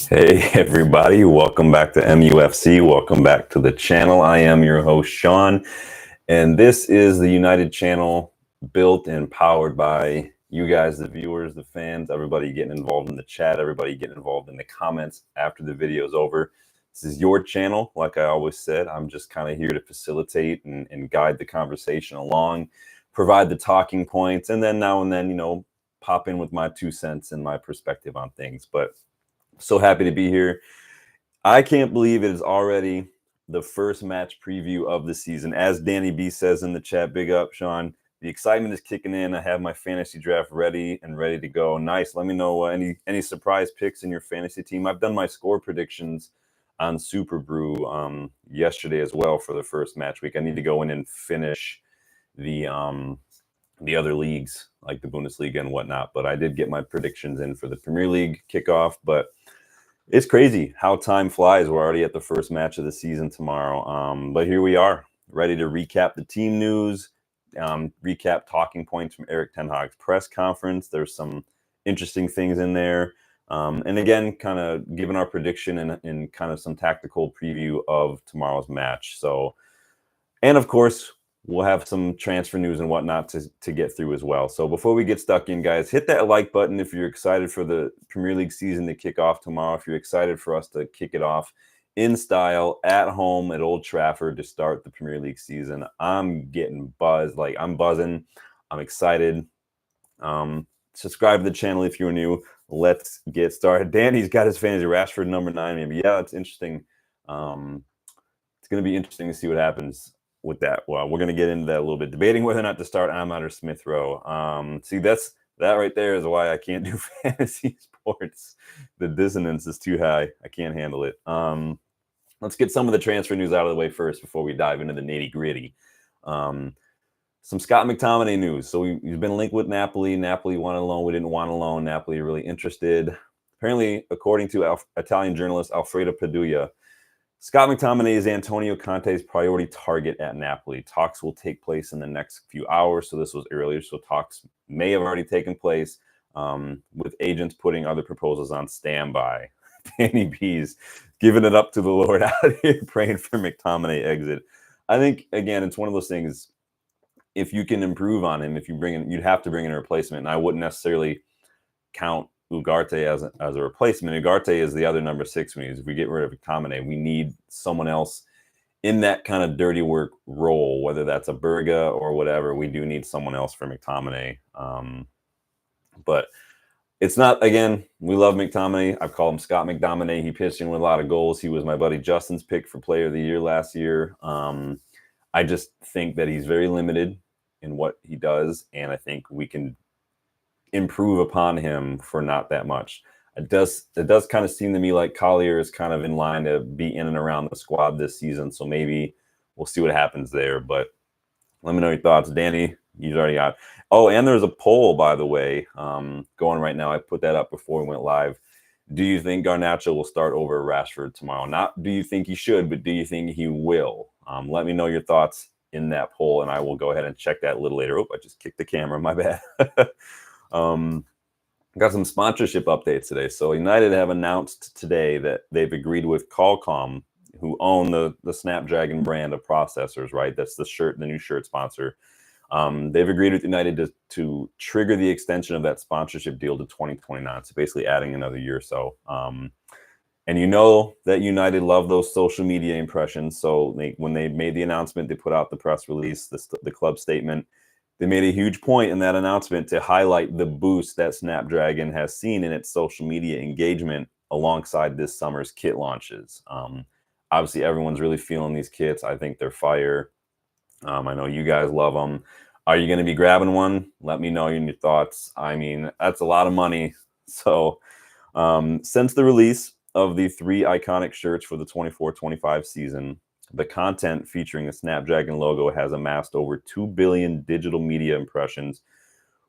Hey everybody, welcome back to MUFC. Welcome back to the channel. I am your host, Sean, and this is the United channel built and powered by you guys, the viewers, the fans, everybody getting involved in the chat, everybody getting involved in the comments after the video is over. This is your channel. Like I always said, I'm just kind of here to facilitate and guide the conversation along, provide the talking points, and then now and then, pop in with my 2 cents and my perspective on things. But so happy to be here. I can't believe it is already the first match preview of the season. As Danny B says in the chat, big up, Sean. The excitement is kicking in. I have my fantasy draft ready to go. Nice. Let me know any surprise picks in your fantasy team. I've done my score predictions on Super Brew yesterday as well for the first match week. I need to go in and finish the other leagues like the Bundesliga and whatnot. But I did get my predictions in for the Premier League kickoff. But it's crazy how time flies. We're already at the first match of the season tomorrow. But here we are, ready to recap the team news, recap talking points from Erik ten Hag's press conference. There's some interesting things in there. And again, kind of giving our prediction and kind of some tactical preview of tomorrow's match. So, and of course, we'll have some transfer news and whatnot to get through as well. So before we get stuck in, guys, hit that like button if you're excited for the Premier League season to kick off tomorrow. If you're excited for us to kick it off in style at home at Old Trafford to start the Premier League season. I'm getting buzzed. Like, I'm buzzing. I'm excited. Subscribe to the channel if you're new. Let's get started. Danny's got his fantasy Rashford number 9. Maybe. Yeah, it's interesting. It's going to be interesting to see what happens with that. Well, we're going to get into that a little bit, debating whether or not to start Ahmad or Smith Rowe. See, that right there is why I can't do fantasy sports. The dissonance is too high. I can't handle it. Let's get some of the transfer news out of the way first before we dive into the nitty gritty. Some Scott McTominay news. So he's been linked with Napoli. Napoli wanted a loan. We didn't want a loan. Napoli really interested. Apparently, according to Italian journalist Alfredo Paduglia, Scott McTominay is Antonio Conte's priority target at Napoli. Talks will take place in the next few hours. So this was earlier. So talks may have already taken place with agents putting other proposals on standby. Danny B's giving it up to the Lord out here, praying for McTominay exit. I think, again, it's one of those things. If you can improve on him, if you bring in, you'd have to bring in a replacement. And I wouldn't necessarily count Ugarte as a replacement. Ugarte is the other number 6 when if we get rid of McTominay, we need someone else in that kind of dirty work role, whether that's a Berga or whatever. We do need someone else for McTominay. But it's not, again, we love McTominay. I've called him Scott McDominay. He pitched in with a lot of goals. He was my buddy Justin's pick for Player of the Year last year. I just think that he's very limited in what he does, and I think we can improve upon him for not that much. It does kind of seem to me like Collier is kind of in line to be in and around the squad this season, so maybe we'll see what happens there. But let me know your thoughts. Danny, he's already out. Oh, and there's a poll, by the way, going right now. I put that up before we went live. Do you think Garnacho will start over Rashford tomorrow? Not do you think he should, but do you think he will? Let me know your thoughts in that poll, and I will go ahead and check that a little later. Oh, I just kicked the camera. My bad. Got some sponsorship updates today. So United have announced today that they've agreed with Qualcomm, who own the Snapdragon brand of processors, right? That's the new shirt sponsor. They've agreed with United to trigger the extension of that sponsorship deal to 2029. So basically adding another year or so. And you know that United love those social media impressions. So when they made the announcement, they put out the press release, the club statement. They made a huge point in that announcement to highlight the boost that Snapdragon has seen in its social media engagement alongside this summer's kit launches. Obviously, everyone's really feeling these kits. I think they're fire. I know you guys love them. Are you going to be grabbing one? Let me know your thoughts. I mean, that's a lot of money. So since the release of the 3 iconic shirts for the 24-25 season, the content featuring the Snapdragon logo has amassed over 2 billion digital media impressions,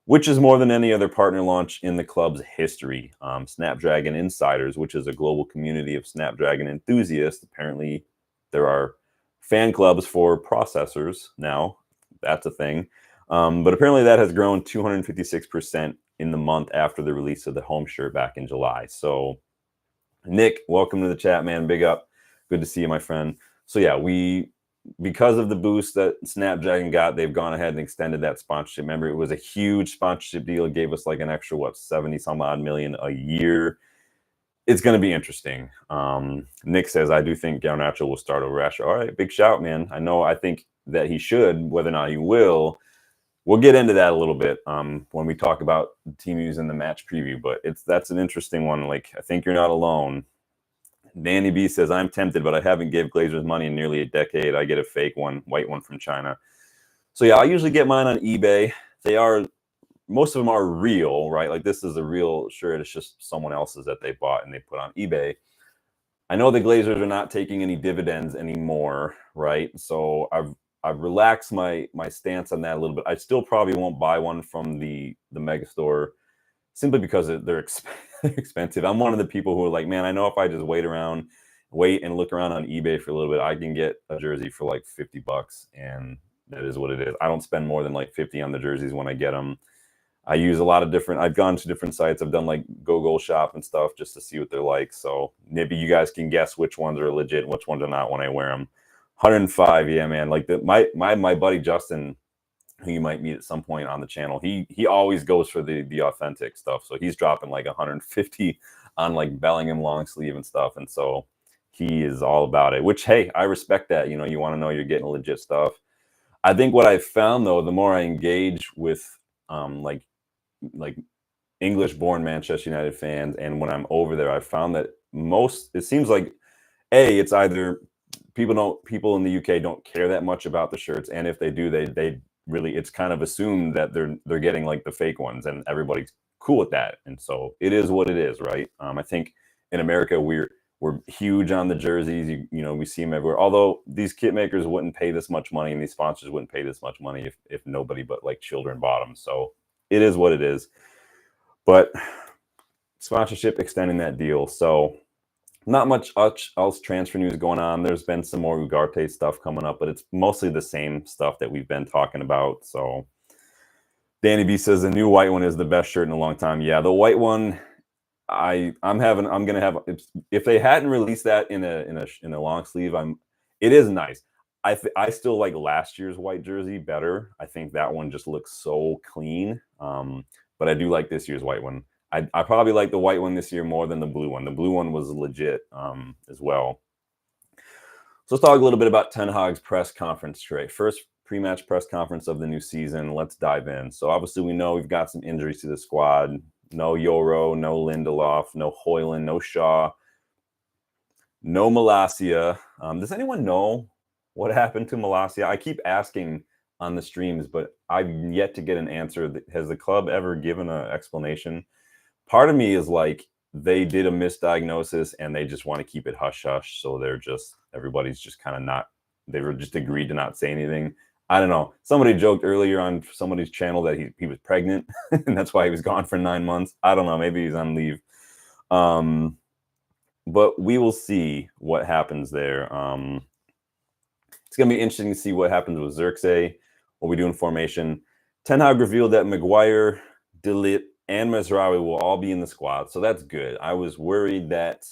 which is more than any other partner launch in the club's history. Snapdragon Insiders, which is a global community of Snapdragon enthusiasts. Apparently, there are fan clubs for processors now. That's a thing. But apparently that has grown 256% in the month after the release of the home shirt back in July. So Nick, welcome to the chat, man. Big up. Good to see you, my friend. So yeah, because of the boost that Snapdragon got, they've gone ahead and extended that sponsorship. Remember, it was a huge sponsorship deal. It gave us like an extra, 70 some odd million a year. It's going to be interesting. Nick says, I do think Garnacho will start over Asher. All right, big shout, man. I think that he should. Whether or not he will, we'll get into that a little bit when we talk about team news in the match preview. But that's an interesting one. Like, I think you're not alone. Danny B says, I'm tempted, but I haven't gave Glazers money in nearly a decade. I get a fake one, white one from China. So yeah, I usually get mine on eBay. Most of them are real, right? Like, this is a real shirt. It's just someone else's that they bought and they put on eBay. I know the Glazers are not taking any dividends anymore, right? So I've relaxed my stance on that a little bit. I still probably won't buy one from the mega store simply because they're expensive. I'm one of the people who are like, man, I know if I just wait and look around on eBay for a little bit, I can get a jersey for like $50, and that is what it is. I don't spend more than like 50 on the jerseys when I get them. I use a lot of I've gone to different sites. I've done like Go Shop and stuff just to see what they're like. So maybe you guys can guess which ones are legit and which ones are not when I wear them. 105, yeah, man. Like my buddy Justin, who you might meet at some point on the channel, he always goes for the authentic stuff. So he's dropping like 150 on like Bellingham long sleeve and stuff. And so he is all about it, which, hey, I respect that. You want to know you're getting legit stuff. I think what I've found, though, the more I engage with like English-born Manchester United fans, and when I'm over there, I've found that it seems like it's either people in the UK don't care that much about the shirts, and if they do, they really, it's kind of assumed that they're getting like the fake ones, and everybody's cool with that, and so it is what it is, right? I think in America we're huge on the jerseys. We see them everywhere. Although these kit makers wouldn't pay this much money, and these sponsors wouldn't pay this much money if nobody but like children bought them. So it is what it is. But sponsorship extending that deal. So not much else transfer news going on. There's been some more Ugarte stuff coming up, but it's mostly the same stuff that we've been talking about. So Danny B says the new white one is the best shirt in a long time. Yeah, the white one, I'm gonna have, if they hadn't released that in a long sleeve, it is nice. I still like last year's white jersey better. I think that one just looks so clean. But I do like this year's white one. I probably like the white one this year more than the blue one. The blue one was legit as well. So let's talk a little bit about Ten Hag's press conference today. First pre-match press conference of the new season. Let's dive in. So obviously we know we've got some injuries to the squad. No Yoro, no Lindelof, no Højlund, no Shaw, no Malacia. Does anyone know what happened to Malacia? I keep asking on the streams, but I've yet to get an answer. Has the club ever given an explanation? Part of me is like, they did a misdiagnosis and they just want to keep it hush hush. So everybody's just kind of not, they were just agreed to not say anything. I don't know. Somebody joked earlier on somebody's channel that he was pregnant and that's why he was gone for 9 months. I don't know. Maybe he's on leave. But we will see what happens there. It's going to be interesting to see what happens with Xerxes, what we do in formation. Ten Hag revealed that Maguire, De Ligt, and Mazraoui will all be in the squad. So that's good. I was worried that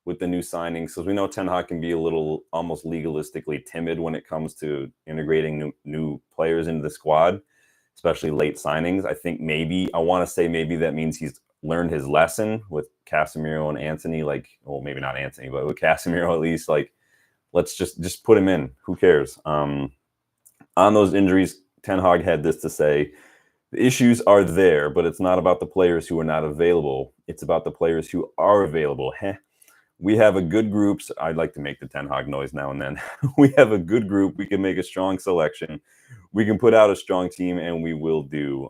with the new signings, because we know Ten Hag can be a little almost legalistically timid when it comes to integrating new players into the squad, especially late signings. I want to say maybe that means he's learned his lesson with Casemiro and Antony, maybe not Antony, but with Casemiro at least, let's just put him in. Who cares? On those injuries, Ten Hag had this to say: the issues are there, but it's not about the players who are not available. It's about the players who are available. We have a good group. So I'd like to make the Ten Hag noise now and then. We have a good group. We can make a strong selection. We can put out a strong team, and we will do.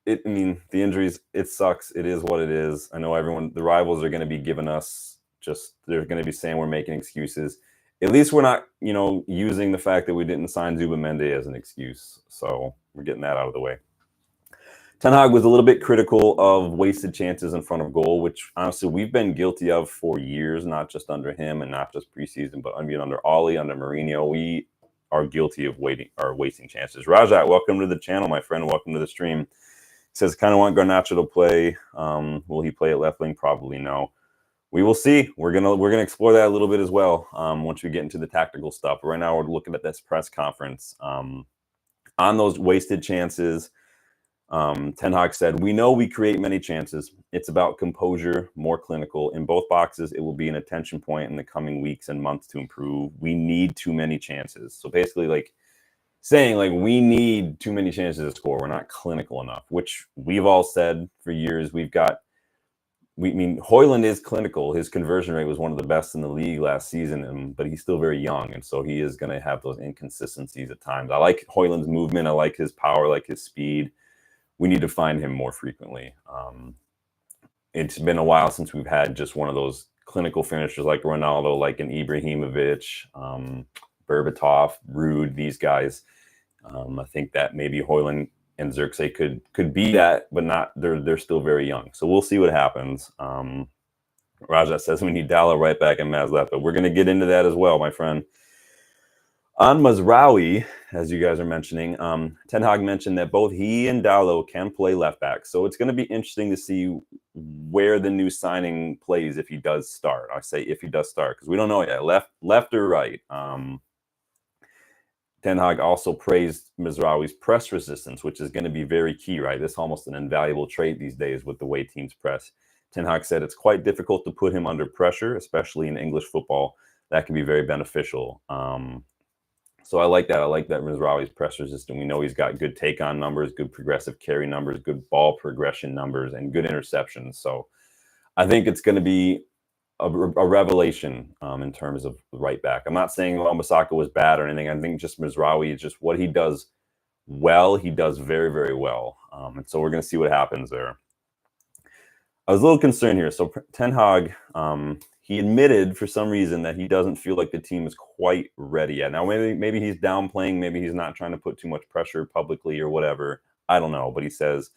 The injuries, it sucks. It is what it is. I know the rivals are going to be giving us they're going to be saying we're making excuses. At least we're not, using the fact that we didn't sign Zubimende as an excuse. So we're getting that out of the way. Ten Hag was a little bit critical of wasted chances in front of goal, which honestly we've been guilty of for years, not just under him and not just preseason, but under Ollie, under Mourinho. We are guilty of wasting chances. Rajat, welcome to the channel, my friend. Welcome to the stream. says kind of want Garnacho to play. Will he play at left wing? Probably no. We will see. We're gonna explore that a little bit as well once we get into the tactical stuff. Right now, we're looking at this press conference on those wasted chances. Ten Hag said, "We know we create many chances. It's about composure, more clinical. In both boxes, it will be an attention point in the coming weeks and months to improve. We need too many chances." So basically, like saying, like, we need too many chances to score. We're not clinical enough, which we've all said for years. I mean, Højlund is clinical. His conversion rate was one of the best in the league last season, but he's still very young, and so he is going to have those inconsistencies at times. I like Højlund's movement. I like his power, I like his speed. We need to find him more frequently. It's been a while since we've had just one of those clinical finishers like Ronaldo, like an Ibrahimovic, Berbatov, Ruud, these guys. I think that maybe Højlund and Xerxes could be that, but not. They're still very young. So we'll see what happens. Raja says we need Dallo right back and Maz left, but we're going to get into that as well, my friend. On Mazraoui, as you guys are mentioning, Ten Hag mentioned that both he and Dallo can play left back. So it's going to be interesting to see where the new signing plays if he does start. I say if he does start because we don't know yet. Left or right. Ten Hag also praised Mazraoui's press resistance, which is going to be very key, right? This is almost an invaluable trait these days with the way teams press. Ten Hag said it's quite difficult to put him under pressure, especially in English football. That can be very beneficial. So I like that. I like that Mazraoui's press resistant. We know he's got good take-on numbers, good progressive carry numbers, good ball progression numbers, and good interceptions. So I think it's going to be a revelation in terms of right back. I'm not saying Wan-Bissaka was bad or anything. I think just Mazraoui is just what he does well. He does very, very well. And so we're going to see what happens there. I was a little concerned here. So Ten Hag, he admitted for some reason that he doesn't feel like the team is quite ready yet. Now, maybe he's downplaying. Maybe he's not trying to put too much pressure publicly or whatever. I don't know. But he says,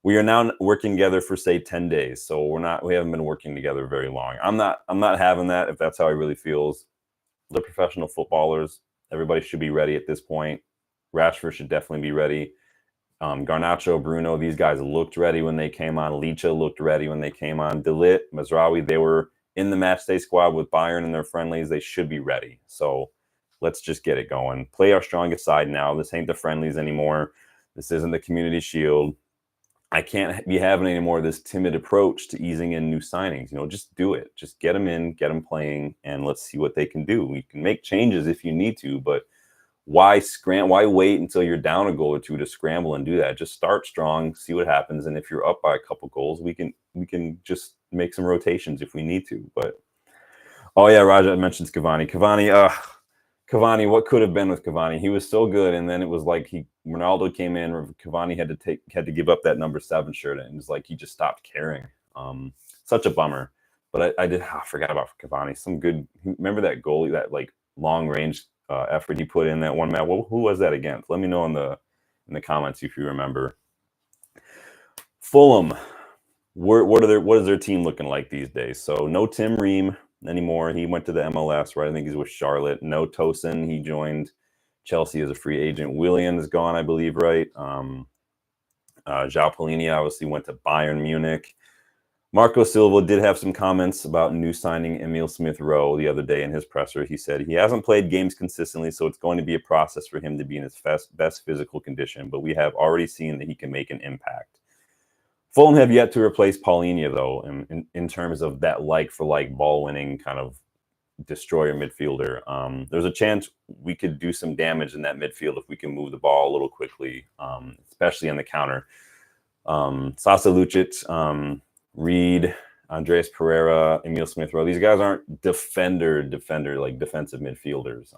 we are now working together for, say, 10 days. So we haven't been working together very long. I'm not having that if that's how he really feels. They're professional footballers. Everybody should be ready at this point. Rashford should definitely be ready. Garnacho, Bruno, these guys looked ready when they came on. Licha looked ready when they came on. De Ligt, Mazraoui, they were in the matchday squad with Bayern in their friendlies. They should be ready. So let's just get it going. Play our strongest side now. This ain't the friendlies anymore. This isn't the Community Shield. I can't be having any more of this timid approach to easing in new signings. Just do it. Just get them in, get them playing, and let's see what they can do. We can make changes if you need to, but why wait until you're down a goal or two to scramble and do that? Just start strong, see what happens, and if you're up by a couple goals, we can just make some rotations if we need to. But oh yeah, Raja mentions Cavani. Cavani, what could have been with Cavani? He was so good, and then it was like Ronaldo came in. Cavani had to give up that number 7 shirt, and it was like he just stopped caring. Such a bummer. But I forgot about Cavani. Some good. Remember that goalie, that like long range effort he put in that one match. Who was that against? Let me know in the comments if you remember. Fulham. What is their team looking like these days? So no Tim Ream anymore. He went to the MLS, right? I think he's with Charlotte. No Tosin. He joined Chelsea as a free agent. Willian is gone, I believe, right? João Polini obviously went to Bayern Munich. Marco Silva did have some comments about new signing Emil Smith-Rowe the other day in his presser. He said he hasn't played games consistently, so it's going to be a process for him to be in his best physical condition, but we have already seen that he can make an impact. Fulham have yet to replace Paulinho, though, in terms of that like-for-like ball-winning kind of destroyer midfielder. There's a chance we could do some damage in that midfield if we can move the ball a little quickly, especially on the counter. Sasa Lucic, Reed, Andreas Pereira, Emil Smith-Rowe, these guys aren't defender like defensive midfielders.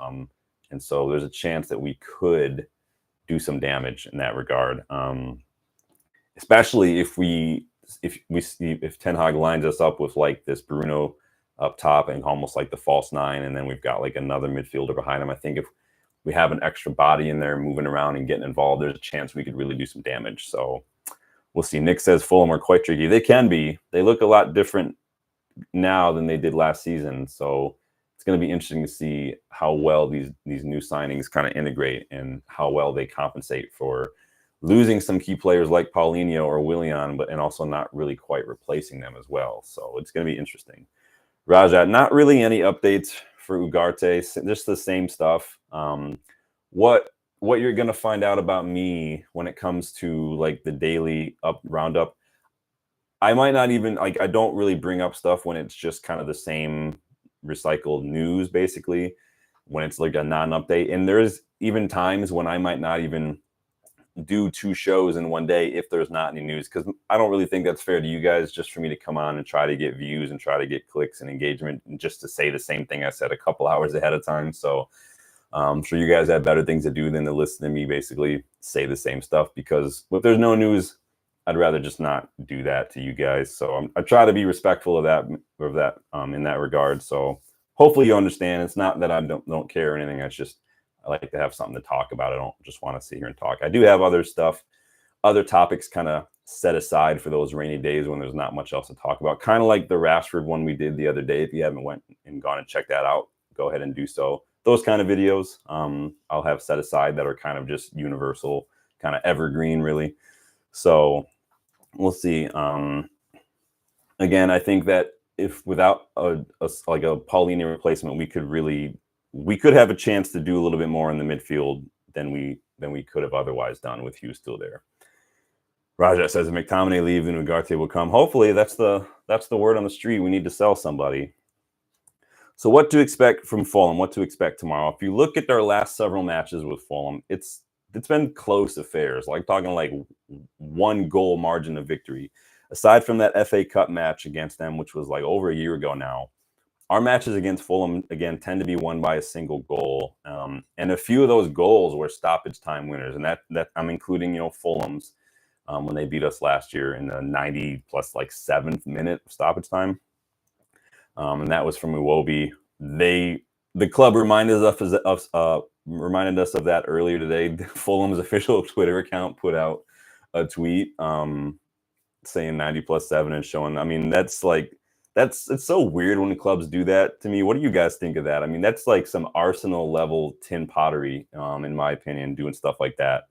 And so there's a chance that we could do some damage in that regard. Especially if Ten Hag lines us up with like this Bruno up top and almost like the false 9, and then we've got like another midfielder behind him. I think if we have an extra body in there moving around and getting involved, there's a chance we could really do some damage. So we'll see. Nick says Fulham are quite tricky. They can be. They look a lot different now than they did last season. So it's going to be interesting to see how well these new signings kind of integrate and how well they compensate for losing some key players like Paulinho or Willian, and also not really quite replacing them as well. So it's going to be interesting. Rajat, not really any updates for Ugarte, just the same stuff. What you're going to find out about me when it comes to like the daily roundup, I might not even I don't really bring up stuff when it's just kind of the same recycled news, basically, when it's like a non-update. And there's even times when I might not even do 2 shows in one day if there's not any news, because I don't really think that's fair to you guys just for me to come on and try to get views and try to get clicks and engagement and just to say the same thing I said a couple hours ahead of time. So I'm sure you guys have better things to do than to listen to me basically say the same stuff, because if there's no news, I'd rather just not do that to you guys. So I try to be respectful of that in that regard. So hopefully you understand. It's not that I don't care or anything. It's just I like to have something to talk about. I don't just want to sit here and talk. I do have other stuff, other topics kind of set aside for those rainy days when there's not much else to talk about. Kind of like the Rashford one we did the other day. If you haven't went and gone and checked that out, go ahead and do so. Those kind of videos I'll have set aside that are kind of just universal, kind of evergreen, really. So we'll see. Again, I think that if without like a Paulinho replacement, we could have a chance to do a little bit more in the midfield than we could have otherwise done with Hughes still there. Raja says if McTominay leaves, then Ugarte will come. Hopefully, that's the word on the street. We need to sell somebody. So what to expect from Fulham? What to expect tomorrow? If you look at their last several matches with Fulham, it's been close affairs. Like talking like 1 goal margin of victory. Aside from that FA Cup match against them, which was like over a year ago now, our matches against Fulham, again, tend to be won by a single goal. And a few of those goals were stoppage time winners. And that I'm including, Fulham's when they beat us last year in the 90 plus like 7th minute stoppage time. And that was from Iwobi. The club reminded us of that earlier today. Fulham's official Twitter account put out a tweet saying 90 plus 7 and showing. I mean, it's so weird when the clubs do that to me. What do you guys think of that? I mean, that's like some Arsenal level tin pottery, in my opinion, doing stuff like that.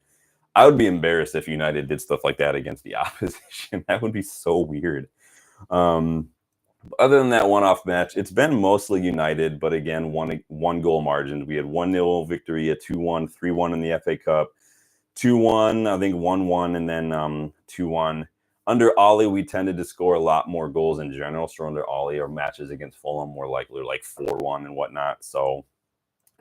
I would be embarrassed if United did stuff like that against the opposition. That would be so weird. Other than that one-off match, it's been mostly United, but again, one goal margin. We had 1-0 victory, a 2-1, 3-1 in the FA Cup, 2-1, I think 1-1, and then 2-1. Under Ollie, we tended to score a lot more goals in general. So under Ollie, our matches against Fulham were like 4-1 and whatnot. So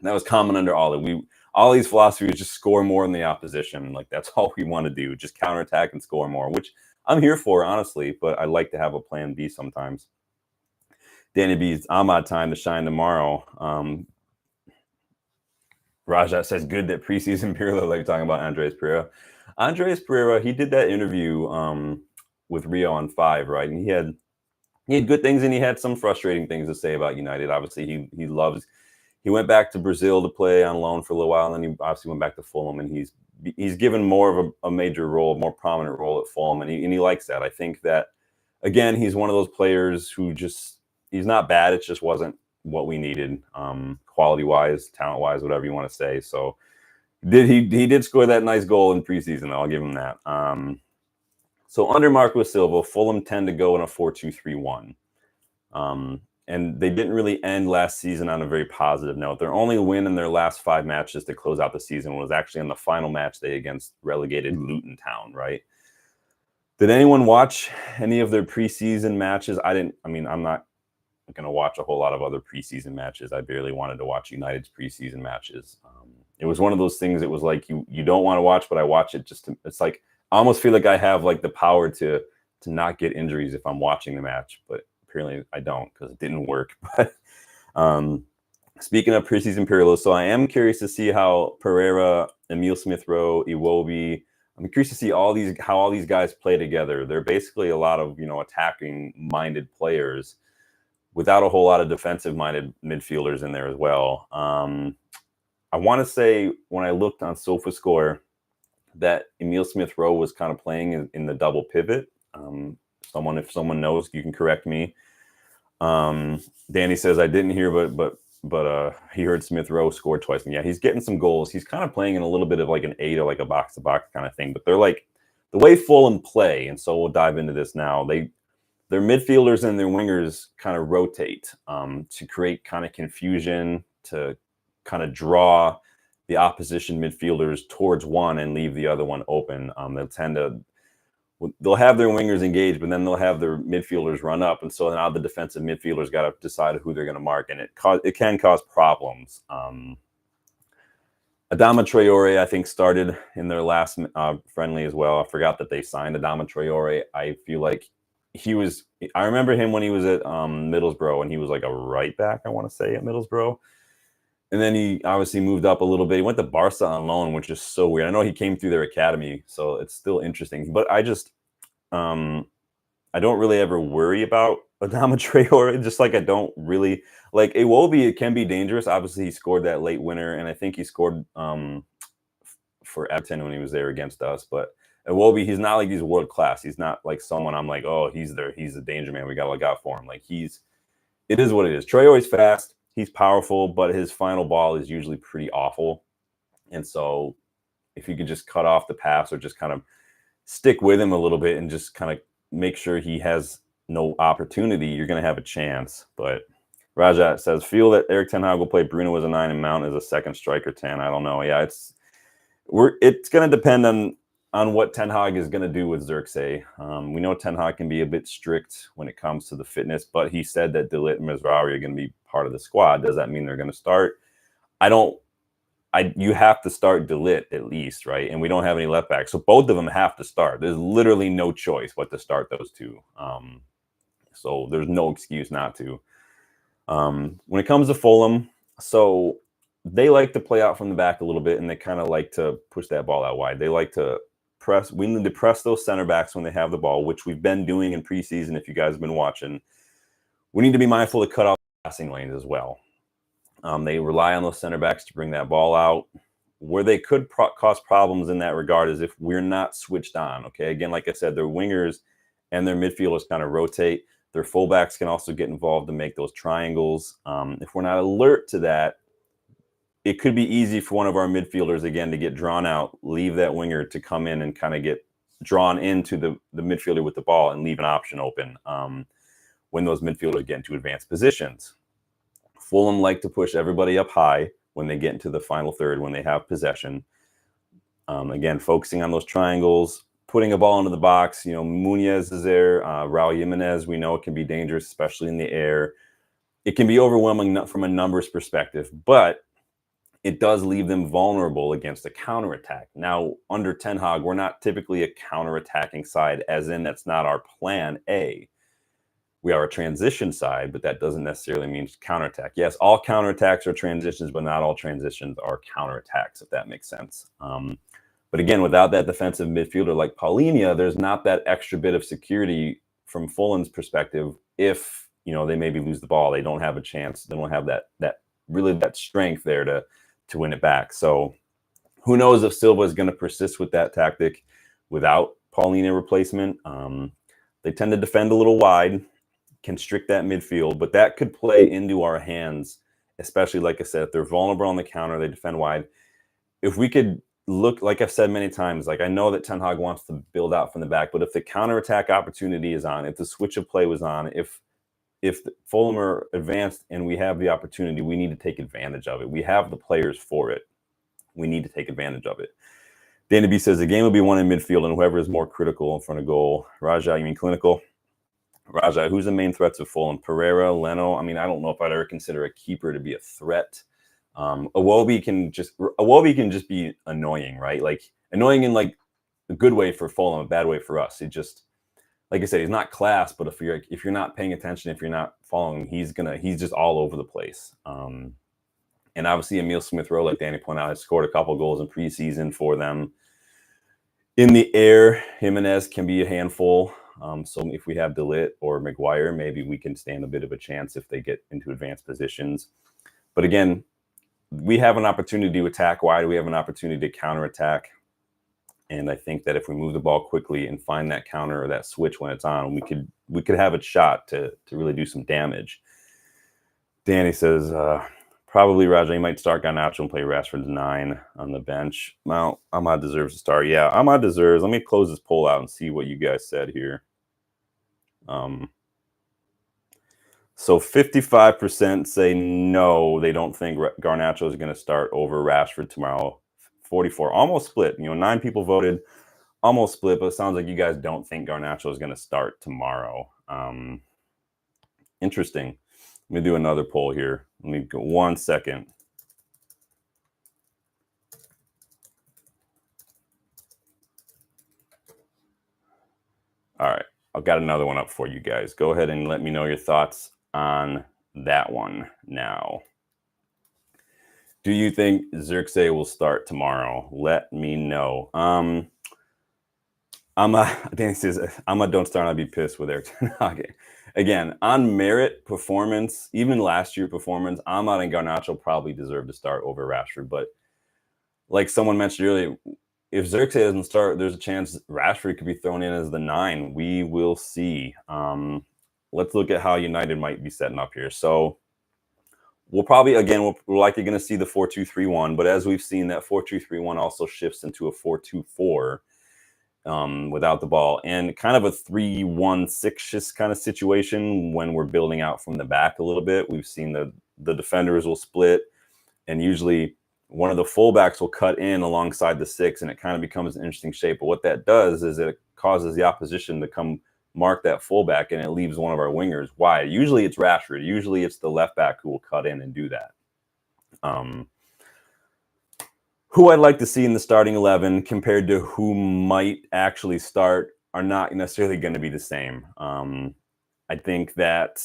that was common under Ollie. Ollie's philosophy was just score more than the opposition. Like that's all we want to do, just counterattack and score more, which I'm here for, honestly. But I like to have a plan B sometimes. Danny B's Ahmad time to shine tomorrow. Raja says good that preseason Pirlo, like talking about Andres Pereira. Andres Pereira, he did that interview with Rio on 5, right? And he had good things and he had some frustrating things to say about United. Obviously, he went back to Brazil to play on loan for a little while, and then he obviously went back to Fulham, and he's given more of a major role, more prominent role at Fulham, and he likes that. I think that, again, he's one of those players who he's not bad. It just wasn't what we needed, quality-wise, talent-wise, whatever you want to say. So he did score that nice goal in preseason, though. I'll give him that. So under Marco Silva, Fulham tend to go in a 4-2-3-1. And they didn't really end last season on a very positive note. Their only win in their last 5 matches to close out the season was actually on the final match day against relegated Luton Town, right? Did anyone watch any of their preseason matches? I'm not going to watch a whole lot of other preseason matches. I barely wanted to watch United's preseason matches. It was one of those things. It was like you don't want to watch, but I watch it it's like I almost feel like I have like the power to not get injuries if I'm watching the match, but apparently I don't because it didn't work. But speaking of preseason Pirlo, so I am curious to see how Pereira, Emile Smith-Rowe, Iwobi. I'm curious to see how all these guys play together. They're basically a lot of attacking-minded players without a whole lot of defensive-minded midfielders in there as well. I want to say when I looked on SofaScore that Emile Smith-Rowe was kind of playing in the double pivot. If someone knows, you can correct me. Danny says I didn't hear, but but he heard Smith Rowe scored twice. And yeah, he's getting some goals. He's kind of playing in a little bit of like an 8 or like a box-to-box kind of thing. But they're like the way Fulham play, and so we'll dive into this now. Their midfielders and their wingers kind of rotate to create kind of confusion, to kind of draw the opposition midfielders towards one and leave the other one open. They'll have their wingers engaged, but then they'll have their midfielders run up, and so now the defensive midfielders got to decide who they're going to mark, and it can cause problems. Adama Traore, I think, started in their last friendly as well. I forgot that they signed Adama Traore. I feel like I remember him when he was at Middlesbrough, and he was like a right back, I want to say, at Middlesbrough. And then he obviously moved up a little bit. He went to Barca on loan, which is so weird. I know he came through their academy, so it's still interesting. But I don't really ever worry about Adama Traore. Just like I don't really like Iwobi. It can be dangerous. Obviously, he scored that late winner, and I think he scored for Everton when he was there against us. But Iwobi, he's not like he's world class. He's not like someone I'm like, oh, he's a danger man. We got to look out for him. Like it is what it is. Traore's fast. He's powerful, but his final ball is usually pretty awful. And so if you could just cut off the pass or just kind of stick with him a little bit and just kind of make sure he has no opportunity, you're going to have a chance. But Rajat says, feel that Erik ten Hag will play Bruno as a 9 and Mount as a second striker 10. I don't know. Yeah, it's going to depend on what Ten Hag is going to do with Xerxes. We know Ten Hag can be a bit strict when it comes to the fitness, but he said that De Ligt and Mezraoui are going to be part of the squad. Does that mean they're going to start? You have to start De Ligt at least, right? And we don't have any left backs, so both of them have to start. There's literally no choice but to start those two. So there's no excuse not to. When it comes to Fulham, so they like to play out from the back a little bit, and they kind of like to push that ball out wide. They like to press. We need to press those center backs when they have the ball, which we've been doing in preseason. If you guys have been watching, we need to be mindful to cut off passing lanes as well. They rely on those center backs to bring that ball out. Where they could cause problems in that regard is if we're not switched on. Okay, again, like I said, their wingers and their midfielders kind of rotate. Their fullbacks can also get involved to make those triangles. If we're not alert to that, it could be easy for one of our midfielders, again, to get drawn out, leave that winger to come in and kind of get drawn into the midfielder with the ball and leave an option open when those midfielders get into advanced positions. Fulham like to push everybody up high when they get into the final third, when they have possession. Again, focusing on those triangles, putting a ball into the box. You know, Muñoz is there. Raul Jimenez, we know it can be dangerous, especially in the air. It can be overwhelming from a numbers perspective, but it does leave them vulnerable against a counterattack. Now, under Ten Hag, we're not typically a counterattacking side, as in that's not our plan A. We are a transition side, but that doesn't necessarily mean counterattack. Yes, all counterattacks are transitions, but not all transitions are counterattacks, if that makes sense. But again, without that defensive midfielder like Paulinho, there's not that extra bit of security from Fulham's perspective. If, you know, they maybe lose the ball, they don't have a chance. They don't have that strength there to win it back. So who knows if Silva is going to persist with that tactic without Paulinho replacement. They tend to defend a little wide, constrict that midfield, but that could play into our hands, especially, like I said, if they're vulnerable on the counter, they defend wide. If we could look, like I've said many times, like I know that Ten Hag wants to build out from the back, but if the counterattack opportunity is on, if the switch of play was on, if Fulham are advanced and we have the opportunity, we need to take advantage of it. We have the players for it. We need to take advantage of it. Danny B says the game will be won in midfield and whoever is more critical in front of goal. Raja, you mean clinical? Raja, who's the main threats of Fulham? Pereira, Leno? I mean, I don't know if I'd ever consider a keeper to be a threat. Iwobi can just be annoying, right? Like annoying in like a good way for Fulham, a bad way for us. It just, like I said, he's not class, but if you're not paying attention, if you're not following, he's just all over the place. And obviously Emile Smith Rowe, like Danny pointed out, has scored a couple goals in preseason for them. In the air, Jimenez can be a handful. So if we have De Ligt or Maguire, maybe we can stand a bit of a chance if they get into advanced positions. But again, we have an opportunity to attack wide. We have an opportunity to counterattack. And I think that if we move the ball quickly and find that counter or that switch when it's on, we could have a shot to really do some damage. Danny says, Probably Raja. You might start Garnacho and play Rashford's 9 on the bench. Well, Ahmad deserves to start. Yeah, Ahmad deserves. Let me close this poll out and see what you guys said here. So 55% say no, they don't think Garnacho is going to start over Rashford tomorrow. 44, almost split. 9 people voted, almost split, but it sounds like you guys don't think Garnacho is going to start tomorrow. Interesting. Let me do another poll here. Let me go 1 second. All right, I've got another one up for you guys. Go ahead and let me know your thoughts on that one now. Do you think Xerxes will start tomorrow? Let me know. Danny says, don't start, I'd be pissed with Eric Ten Hag. Again, on merit performance, even last year performance, Ahmad and Garnacho probably deserve to start over Rashford. But like someone mentioned earlier, if Xerxes doesn't start, there's a chance Rashford could be thrown in as the 9. We will see. Let's look at how United might be setting up here. So we'll probably, again, we're likely going to see the 4-2-3-1. But as we've seen, that 4-2-3-1 also shifts into a 4-2-4 without the ball, and kind of a 3-1-6 kind of situation when we're building out from the back a little bit. We've seen the defenders will split, and usually one of the fullbacks will cut in alongside the 6, and it kind of becomes an interesting shape. But what that does is it causes the opposition to come mark that fullback, and it leaves one of our wingers wide. Usually it's Rashford. Usually it's the left back who will cut in and do that. Who I'd like to see in the starting 11 compared to who might actually start are not necessarily going to be the same. I think that,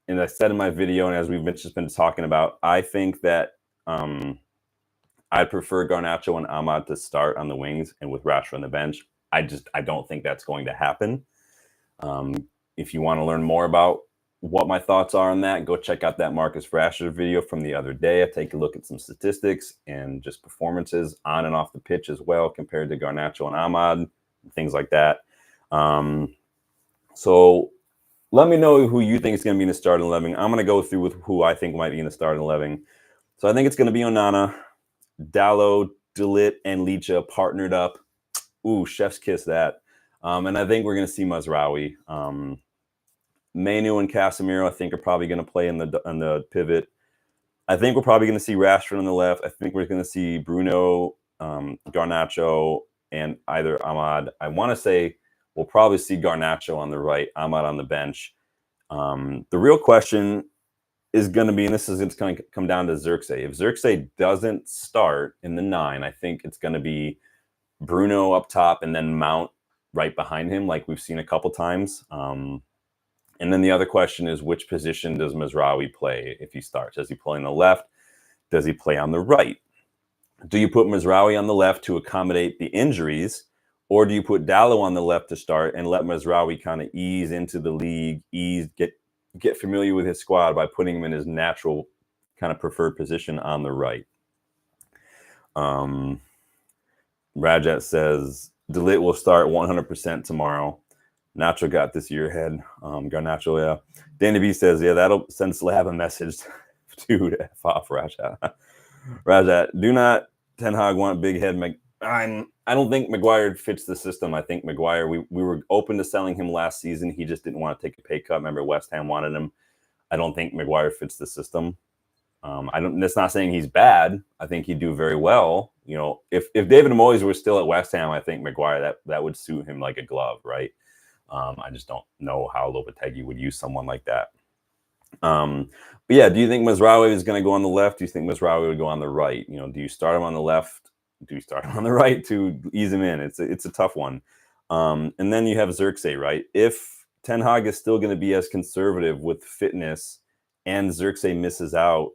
and I said in my video, and as we've just been talking about, I think that I'd prefer Garnacho and Ahmad to start on the wings and with Rashford on the bench. I don't think that's going to happen. If you want to learn more about what my thoughts are on that, go check out that Marcus Rashford video from the other day. I take a look at some statistics and just performances on and off the pitch as well compared to Garnacho and Ahmad, things like that. So let me know who you think is going to be in the starting 11. I'm going to go through with who I think might be in the starting 11. So I think it's going to be Onana, Dalot, De Ligt, and Licha partnered up. Ooh, chef's kiss that. And I think we're going to see Mazraoui. Manu and Casemiro, I think, are probably going to play on the pivot. I think we're probably going to see Rashford on the left. I think we're going to see Bruno, Garnacho, and either Ahmad. I want to say we'll probably see Garnacho on the right, Ahmad on the bench. The real question is going to be, and this is going to come down to Xerxes. If Xerxes doesn't start in the 9, I think it's going to be Bruno up top and then Mount right behind him, like we've seen a couple times. And then the other question is, which position does Mazraoui play if he starts? Does he play on the left? Does he play on the right? Do you put Mazraoui on the left to accommodate the injuries, or do you put Dalot on the left to start and let Mazraoui kind of ease into the league, get familiar with his squad by putting him in his natural kind of preferred position on the right? Rajat says De Ligt will start 100% tomorrow. Nacho got this year ahead. Garnacho, yeah. Danny B says, yeah, that'll send Slab a message. Dude, F off, Rajat. Rajat, do not Ten Hag want big head. I don't think Maguire fits the system. I think Maguire, we were open to selling him last season. He just didn't want to take a pay cut. Remember, West Ham wanted him. I don't think Maguire fits the system. That's not saying he's bad. I think he'd do very well. If David Moyes were still at West Ham, I think Maguire, that would suit him like a glove, right? I just don't know how Lopetegui would use someone like that. But yeah, do you think Mazraoui is going to go on the left? Do you think Mazraoui would go on the right? Do you start him on the left? Do you start him on the right to ease him in? It's a tough one. And then you have Xerxes, right? If Ten Hag is still going to be as conservative with fitness and Xerxes misses out,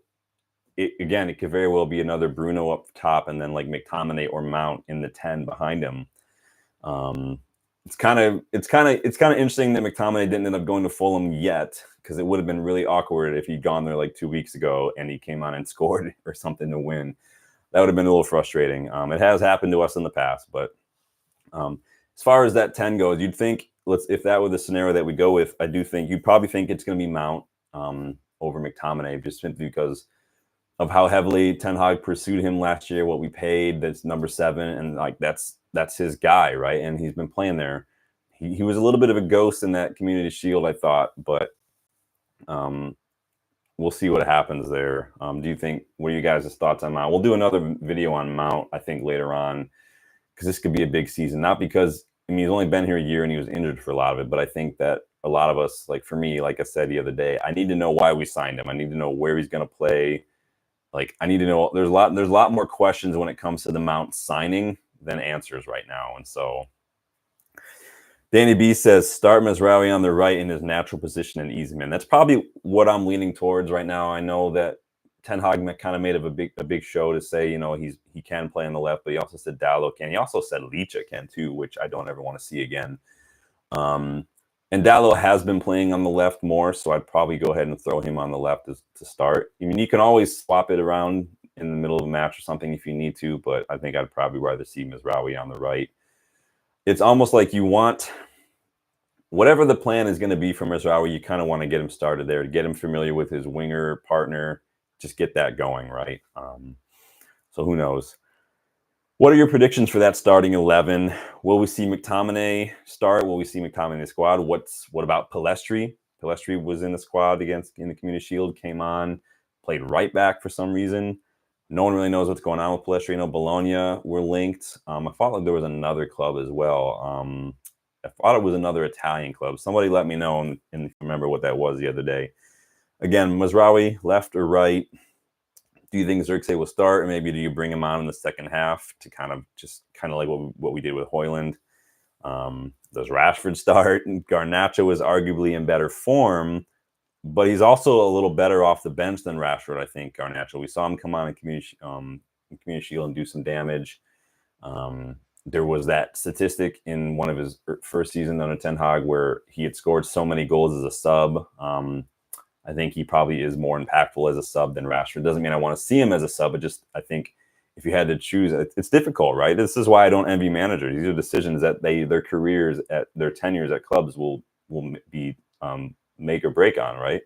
it could very well be another Bruno up top and then like McTominay or Mount in the 10 behind him. It's kind of interesting that McTominay didn't end up going to Fulham yet, because it would have been really awkward if he'd gone there like 2 weeks ago and he came on and scored or something to win. That would have been a little frustrating. It has happened to us in the past, but as far as that 10 goes, you'd think, if that were the scenario that we go with, I do think you'd probably think it's going to be Mount over McTominay, just simply because of how heavily Ten Hag pursued him last year, what we paid, that's number 7, and like that's his guy, right? And he's been playing there. He was a little bit of a ghost in that Community Shield, I thought, but we'll see what happens there. Do you think? What are you guys' thoughts on Mount? We'll do another video on Mount, I think, later on, because this could be a big season. Not because he's only been here a year and he was injured for a lot of it, but I think that a lot of us, like for me, like I said the other day, I need to know why we signed him. I need to know where he's going to play. Like I need to know. There's a lot more questions when it comes to the Mount signing than answers right now, and so. Danny B says, start Mazraoui on the right in his natural position and easy man. That's probably what I'm leaning towards right now. I know that Ten Hag kind of made a big show to say, he can play on the left, but he also said Dalot can. He also said Licha can too, which I don't ever want to see again. And Dalot has been playing on the left more, so I'd probably go ahead and throw him on the left to start. I mean, you can always swap it around in the middle of a match or something if you need to, but I think I'd probably rather see Mazraoui on the right. It's almost like you want whatever the plan is going to be for Mazraoui, you kind of want to get him started there, to get him familiar with his winger partner, just get that going, right? So who knows? What are your predictions for that starting 11? Will we see McTominay start? Will we see McTominay in the squad? What about Palestri? Palestri was in the squad in the Community Shield, came on, played right back for some reason. No one really knows what's going on with Palestri. Bologna were linked. I thought like there was another club as well. I thought it was another Italian club. Somebody let me know and remember what that was the other day. Again, Mazraoui, left or right? Do you think Xerxes will start, or maybe do you bring him on in the second half to kind of like what we did with Højlund? Does Rashford start? Garnacho is arguably in better form, but he's also a little better off the bench than Rashford, I think, Garnacho. We saw him come on in Community Shield and do some damage. There was that statistic in one of his first seasons under Ten Hag where he had scored so many goals as a sub. I think he probably is more impactful as a sub than Rashford. Doesn't mean I want to see him as a sub, but just I think if you had to choose, it's difficult, right? This is why I don't envy managers. These are decisions that their careers at their tenures at clubs will be make or break on, right?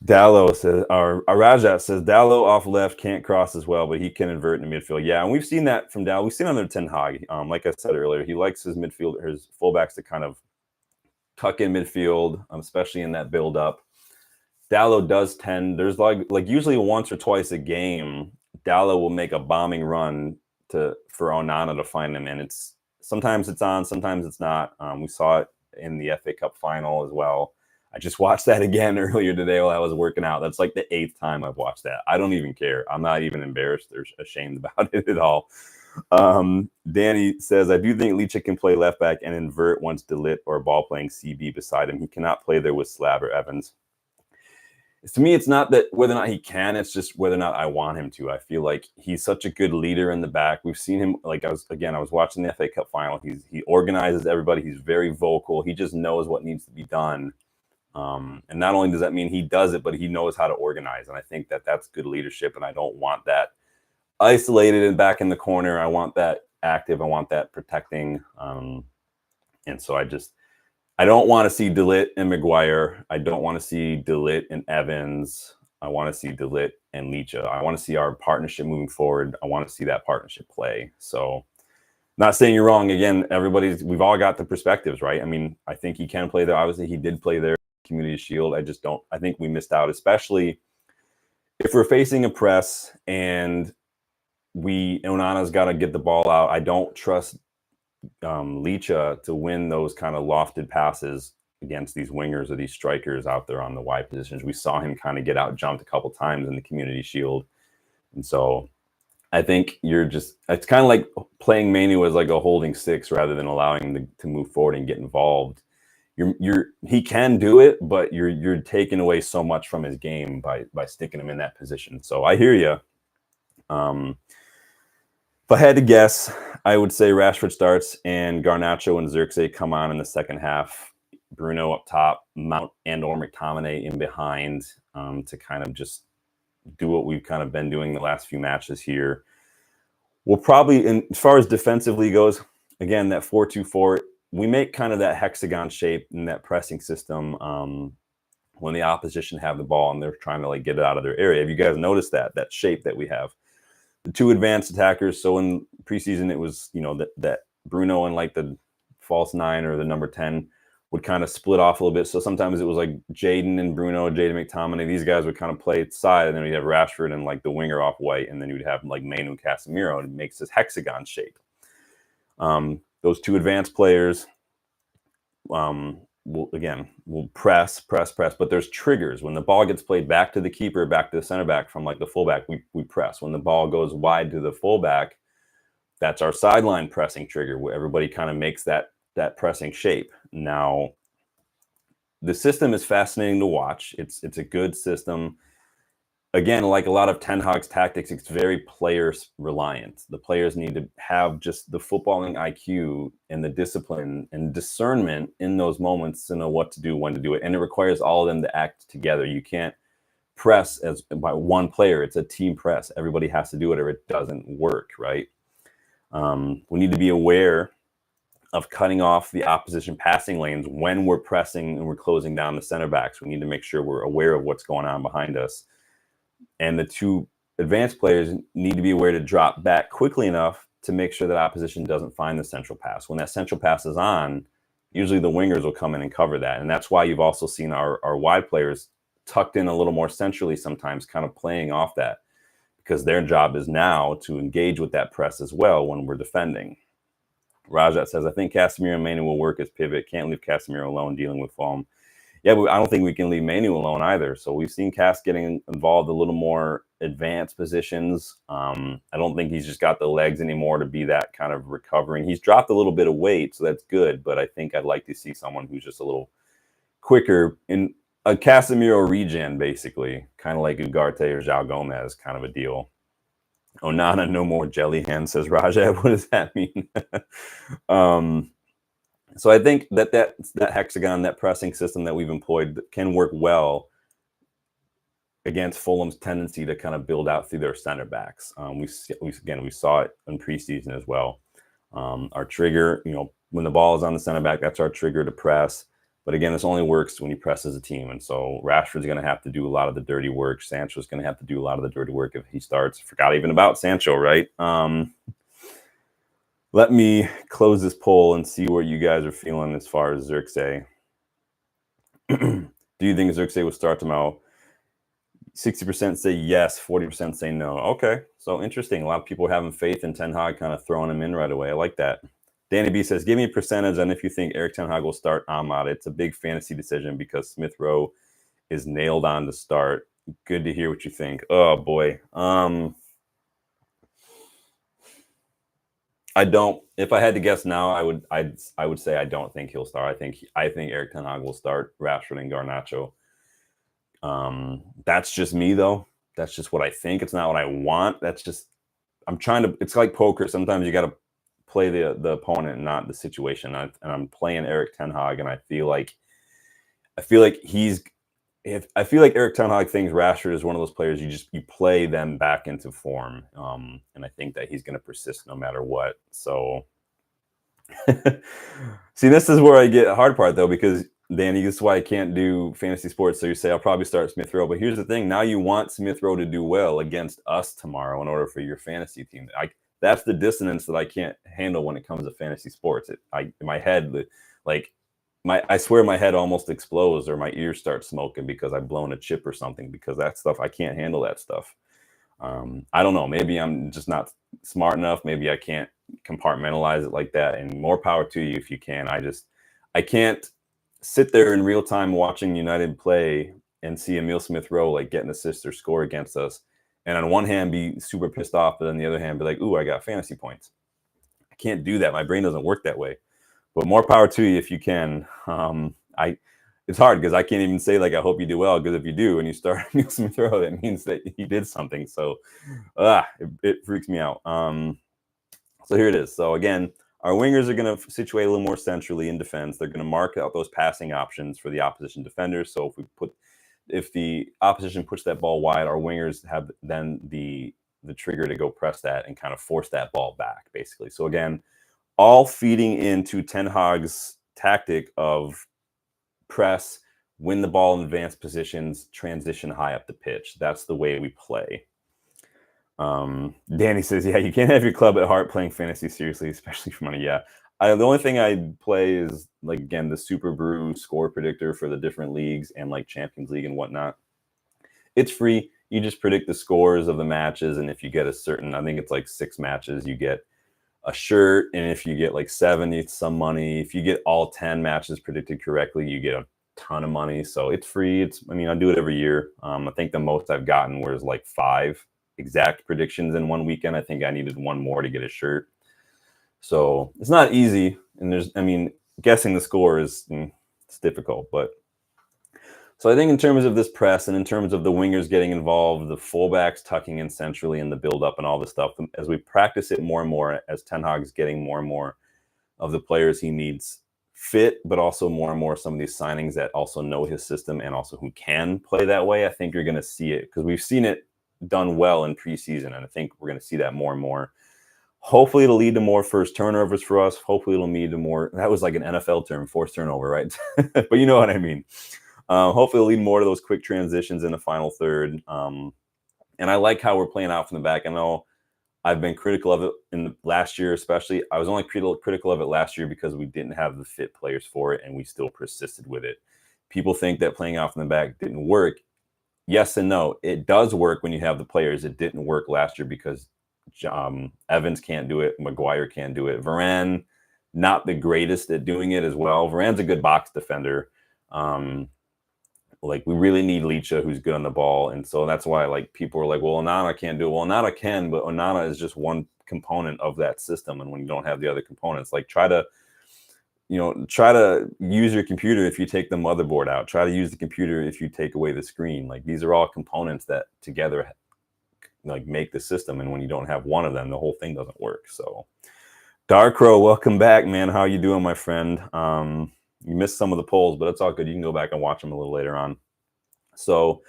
Dalot says, or Rajat says, Dalot off left can't cross as well, but he can invert in the midfield. Yeah, and we've seen that from Dalot. We've seen under Ten Hag. Like I said earlier, he likes his fullbacks to kind of tuck in midfield, especially in that build up. Dalot does tend, there's like usually once or twice a game, Dalot will make a bombing run for Onana to find him, and sometimes it's on, sometimes it's not. We saw it in the FA Cup final as well. I just watched that again earlier today while I was working out. That's like the 8th time I've watched that. I don't even care. I'm not even embarrassed or ashamed about it at all. Danny says, I do think Licha can play left back and invert once De Ligt or ball playing CB beside him. He cannot play there with Slab or Evans. To me, it's not that whether or not he can, it's just whether or not I want him to. I feel like he's such a good leader in the back. We've seen him, like I was watching the FA Cup final. He organizes everybody. He's very vocal. He just knows what needs to be done. And not only does that mean he does it, but he knows how to organize. And I think that that's good leadership. And I don't want that isolated and back in the corner. I want that active. I want that protecting. And so I don't want to see De Ligt and Maguire. I don't want to see De Ligt and Evans. I want to see De Ligt and Licha. I want to see our partnership moving forward. I want to see that partnership play. So not saying you're wrong. Again, we've all got the perspectives, right? I mean, I think he can play there. Obviously, he did play there. Community Shield. I think we missed out, especially if we're facing a press and Onana's got to get the ball out. I don't trust Licha to win those kind of lofted passes against these wingers or these strikers out there on the wide positions. We saw him kind of get out jumped a couple times in the Community Shield. And so I think it's kind of like playing Manu as like a holding 6 rather than allowing him to move forward and get involved. He can do it, but you're taking away so much from his game by sticking him in that position. So I hear you. If I had to guess, I would say Rashford starts and Garnacho and Xerxes come on in the second half. Bruno up top, Mount and/or McTominay in behind to kind of just do what we've kind of been doing the last few matches here. We'll probably, as far as defensively goes, again, that 4-2-4, we make kind of that hexagon shape in that pressing system when the opposition have the ball and they're trying to like get it out of their area. Have you guys noticed that shape that we have? The two advanced attackers. So in preseason, it was, you know, that Bruno and like the false 9 or the number 10 would kind of split off a little bit. So sometimes it was like Jaden and Bruno, Jaden McTominay. These guys would kind of play side, and then we'd have Rashford and like the winger off white, and then you'd have like Manu Casemiro, and it makes this hexagon shape. Those two advanced players we'll press, but there's triggers. When the ball gets played back to the keeper, back to the center back from like the fullback, we press. When the ball goes wide to the fullback, that's our sideline pressing trigger, where everybody kind of makes that pressing shape. Now, the system is fascinating to watch. It's a good system. Again, like a lot of Ten Hag's tactics, it's very players reliant. The players need to have just the footballing IQ and the discipline and discernment in those moments to know what to do, when to do it. And it requires all of them to act together. You can't press as by one player. It's a team press. Everybody has to do it or it doesn't work, right? We need to be aware of cutting off the opposition passing lanes when we're pressing and we're closing down the center backs. We need to make sure we're aware of what's going on behind us. And the two advanced players need to be aware to drop back quickly enough to make sure that opposition doesn't find the central pass. When that central pass is on, usually the wingers will come in and cover that. And that's why you've also seen our wide players tucked in a little more centrally sometimes, kind of playing off that, because their job is now to engage with that press as well when we're defending. Rajat says, I think Casemiro and Manu will work as pivot. Can't leave Casemiro alone dealing with Fulham. Yeah, but I don't think we can leave Manu alone either. So we've seen Cass getting involved a little more advanced positions. I don't think he's just got the legs anymore to be that kind of recovering. He's dropped a little bit of weight, so that's good. But I think I'd like to see someone who's just a little quicker in a Casemiro regen, basically, kind of like Ugarte or João Gomez kind of a deal. Onana, no more jelly hands, says Raja. What does that mean? So I think that hexagon, that pressing system that we've employed can work well against Fulham's tendency to kind of build out through their center backs. We saw it in preseason as well. Our trigger, you know, when the ball is on the center back, that's our trigger to press. But again, this only works when you press as a team. And so Rashford's going to have to do a lot of the dirty work. Sancho's going to have to do a lot of the dirty work if he starts. Forgot even about Sancho, right? Let me close this poll and see where you guys are feeling as far as Xerxes. Do you think Xerxes will start tomorrow? 60% say yes, 40% say no. Okay, so interesting. A lot of people are having faith in Ten Hag, kind of throwing him in right away. I like that. Danny B says, give me a percentage on if you think Erik Ten Hag will start Ahmad. It's a big fantasy decision because Smith Rowe is nailed on to start. Good to hear what you think. Oh, boy. I don't. If I had to guess now, I would say I don't think he'll start. I think Erik Ten Hag will start Rashford and Garnacho. That's just me though. That's just what I think. It's not what I want. That's just I'm trying to. It's like poker. Sometimes you got to play the opponent and not the situation. And I'm playing Erik Ten Hag, and I feel like Erik Ten Hag thinks Rashford is one of those players you play them back into form, and I think that he's going to persist no matter what. So, see, this is where I get a hard part though, because Danny, this is why I can't do fantasy sports. So you say I'll probably start Smith Rowe, but here's the thing: now you want Smith Rowe to do well against us tomorrow in order for your fantasy team. That's the dissonance that I can't handle when it comes to fantasy sports. In my head, like. I swear my head almost explodes or my ears start smoking because I've blown a chip or something, because that stuff, I can't handle that stuff. I don't know. Maybe I'm just not smart enough. Maybe I can't compartmentalize it like that, and more power to you if you can. I can't sit there in real time watching United play and see Emile Smith Rowe like get an assist or score against us. And on one hand be super pissed off, but on the other hand be like, ooh, I got fantasy points. I can't do that. My brain doesn't work that way. But more power to you if you can. It's hard because I can't even say like I hope you do well, because if you do and you start Emile Smith Rowe, that means that he did something. So it freaks me out. So here it is. So again, our wingers are going to situate a little more centrally in defense. They're going to mark out those passing options for the opposition defenders. So if the opposition puts that ball wide, our wingers have then the trigger to go press that and kind of force that ball back, basically. So again, all feeding into Ten Hag's tactic of press, win the ball in advanced positions, transition high up the pitch. That's the way we play. Danny says, yeah, you can't have your club at heart playing fantasy seriously, especially for money. Yeah. The only thing I play is, like, again, the Super Brew score predictor for the different leagues and like Champions League and whatnot. It's free. You just predict the scores of the matches. And if you get a certain, I think it's like 6 matches, you get a shirt. And if you get like 7, it's some money. If you get all 10 matches predicted correctly, you get a ton of money. So it's free. I mean, I do it every year. I think the most I've gotten was like 5 exact predictions in one weekend. I think I needed 1 more to get a shirt. So it's not easy. And guessing the score is it's difficult. But so I think in terms of this press and in terms of the wingers getting involved, the fullbacks tucking in centrally and the build up and all this stuff, as we practice it more and more, as Ten Hag's getting more and more of the players he needs fit, but also more and more some of these signings that also know his system and also who can play that way, I think you're going to see it, because we've seen it done well in preseason, and I think we're going to see that more and more. Hopefully it'll lead to more first turnovers for us. Hopefully it'll lead to more, that was like an NFL term, forced turnover, right? But you know what I mean. Hopefully it'll lead more to those quick transitions in the final third. And I like how we're playing out from the back. I know I've been critical of it in the last year, especially. I was only critical of it last year because we didn't have the fit players for it, and we still persisted with it. People think that playing out from the back didn't work. Yes and no. It does work when you have the players. It didn't work last year because Evans can't do it. Maguire can't do it. Varane, not the greatest at doing it as well. Varane's a good box defender. Like, we really need Licha, who's good on the ball. And so that's why, like, people are like, well, Onana can't do it. Well, Onana can, but Onana is just one component of that system. And when you don't have the other components, like, try to use your computer if you take the motherboard out. Try to use the computer if you take away the screen. Like, these are all components that together, like, make the system. And when you don't have one of them, the whole thing doesn't work. So, Darkrow, welcome back, man. How you doing, my friend? You missed some of the polls, but it's all good. You can go back and watch them a little later on. So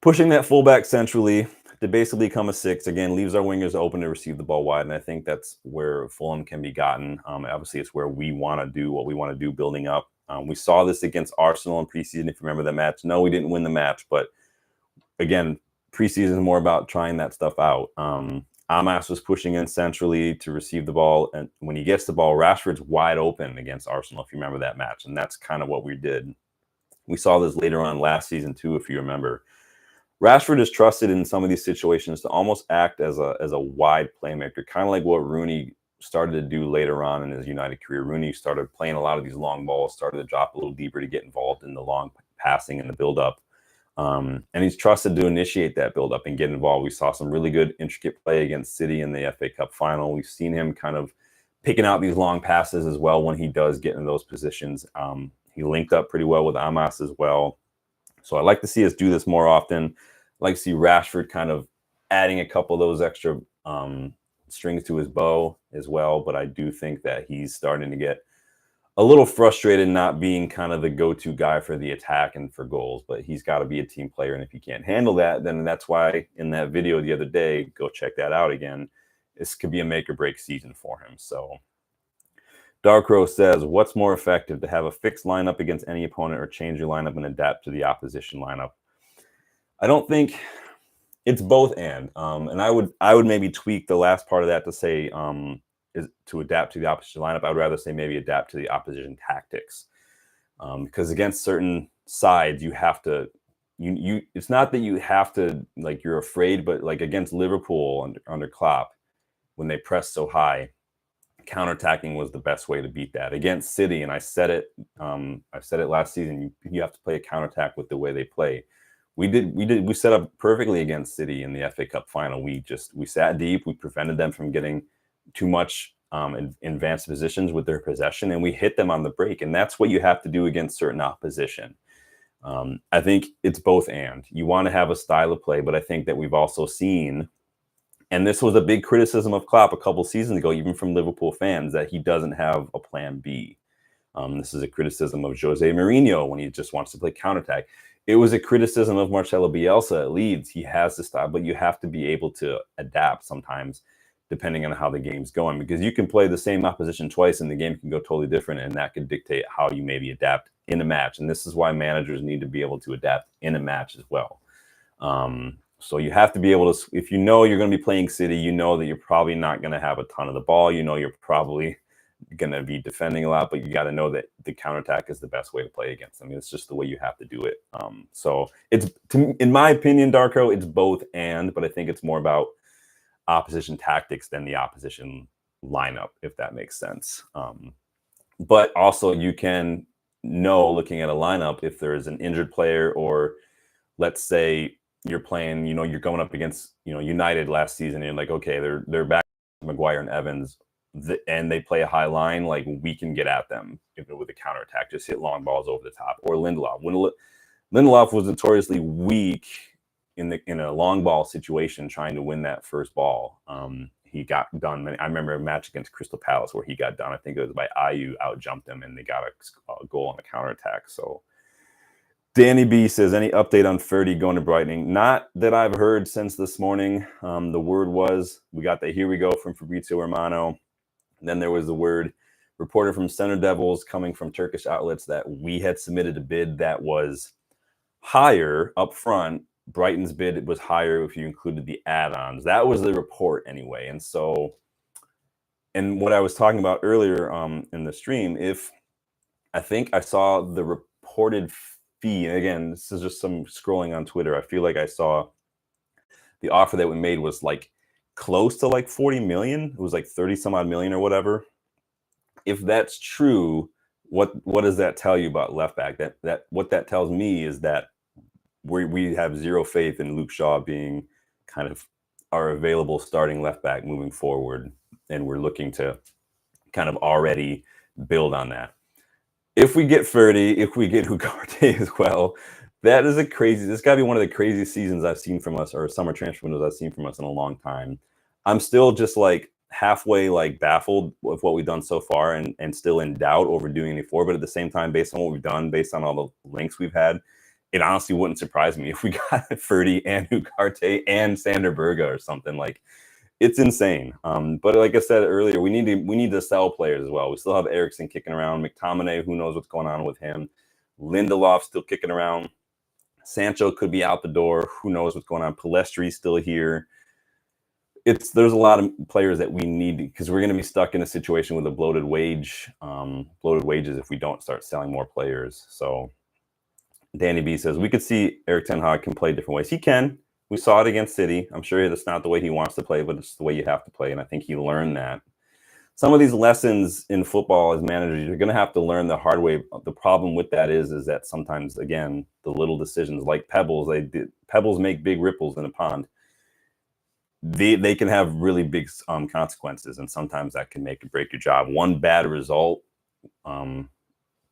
pushing that fullback centrally to basically become a 6, again, leaves our wingers open to receive the ball wide. And I think that's where Fulham can be gotten. Obviously, it's where we want to do what we want to do building up. We saw this against Arsenal in preseason, if you remember that match. No, we didn't win the match. But again, preseason is more about trying that stuff out. Amas was pushing in centrally to receive the ball, and when he gets the ball, Rashford's wide open against Arsenal, if you remember that match, and that's kind of what we did. We saw this later on last season too, if you remember. Rashford is trusted in some of these situations to almost act as a wide playmaker, kind of like what Rooney started to do later on in his United career. Rooney started playing a lot of these long balls, started to drop a little deeper to get involved in the long passing and the build-up. And he's trusted to initiate that build-up and get involved. We saw some really good intricate play against City in the FA Cup final. We've seen him kind of picking out these long passes as well when he does get in those positions. He linked up pretty well with Amas as well. So I'd like to see us do this more often. I'd like to see Rashford kind of adding a couple of those extra strings to his bow as well. But I do think that he's starting to get a little frustrated not being kind of the go-to guy for the attack and for goals, but he's got to be a team player. And if he can't handle that, then that's why in that video the other day, go check that out again. This could be a make or break season for him. So Darkrow says, what's more effective, to have a fixed lineup against any opponent or change your lineup and adapt to the opposition lineup? I don't think it's both and I would maybe tweak the last part of that to say, is to adapt to the opposition lineup. I would rather say maybe adapt to the opposition tactics, because against certain sides, you have to, it's not that you have to, like, you're afraid, but like against Liverpool under Klopp, when they pressed so high, counterattacking was the best way to beat that. Against City, and I said it last season, you have to play a counterattack with the way they play. We set up perfectly against City in the FA Cup final. We sat deep, we prevented them from getting too much in advanced positions with their possession, and we hit them on the break. And that's what you have to do against certain opposition. I think it's both and. You want to have a style of play, but I think that we've also seen, and this was a big criticism of Klopp a couple seasons ago, even from Liverpool fans, that he doesn't have a plan B. This is a criticism of Jose Mourinho when he just wants to play counterattack. It was a criticism of Marcelo Bielsa at Leeds. He has the style, but you have to be able to adapt sometimes, depending on how the game's going, because you can play the same opposition twice and the game can go totally different, and that could dictate how you maybe adapt in a match. And this is why managers need to be able to adapt in a match as well. So you have to be able to, if you know you're going to be playing City, you know that you're probably not going to have a ton of the ball. You know you're probably going to be defending a lot, but you got to know that the counterattack is the best way to play against them. It's just the way you have to do it. So it's, in my opinion, Darko, it's both and, but I think it's more about opposition tactics than the opposition lineup, if that makes sense. But also you can know, looking at a lineup, if there's an injured player, or let's say you're playing, you're going up against, United last season, and you're like, okay, they're back, Maguire and Evans, and they play a high line, like we can get at them with a counterattack, just hit long balls over the top. Or Lindelof. When Lindelof was notoriously weak in a long ball situation, trying to win that first ball, he got done. I remember a match against Crystal Palace where he got done. I think it was by Ayew out jumped him, and they got a goal on the counterattack. So Danny B says, any update on Ferdy going to Brighton? Not that I've heard since this morning. The word was, we got the here we go from Fabrizio Romano. And then there was the word reported from Center Devils, coming from Turkish outlets, that we had submitted a bid that was higher up front. Brighton's bid was higher if you included the add-ons. That was the report anyway. And so, and what I was talking about earlier in the stream, if I think I saw the reported fee, and again, this is just some scrolling on Twitter, I feel like I saw the offer that we made was like close to like 40 million. It was like 30 some odd million or whatever. If that's true, what does that tell you about left back? That what that tells me is that we have zero faith in Luke Shaw being kind of our available starting left back moving forward, and we're looking to kind of already build on that. If we get Ferdy, if we get Ugarte as well, that is this got to be one of the craziest seasons I've seen from us, or summer transfer windows I've seen from us in a long time. I'm still just like halfway like baffled with what we've done so far, and still in doubt over doing any for. But at the same time, based on what we've done, based on all the links we've had, it honestly wouldn't surprise me if we got Ferdy and Ugarte and Sander Berge or something. Like, it's insane. But like I said earlier, we need to sell players as well. We still have Eriksson kicking around, McTominay, who knows what's going on with him, Lindelof still kicking around, Sancho could be out the door, who knows what's going on, Palestri's still here. There's a lot of players that we need, because we're going to be stuck in a situation with a bloated wages if we don't start selling more players. So Danny B says, we could see Erik ten Hag can play different ways. He can. We saw it against City. I'm sure that's not the way he wants to play, but it's the way you have to play. And I think he learned that. Some of these lessons in football as managers, you're going to have to learn the hard way. The problem with that is that sometimes, again, the little decisions, like pebbles, pebbles make big ripples in a pond. They can have really big consequences, and sometimes that can make or break your job. One bad result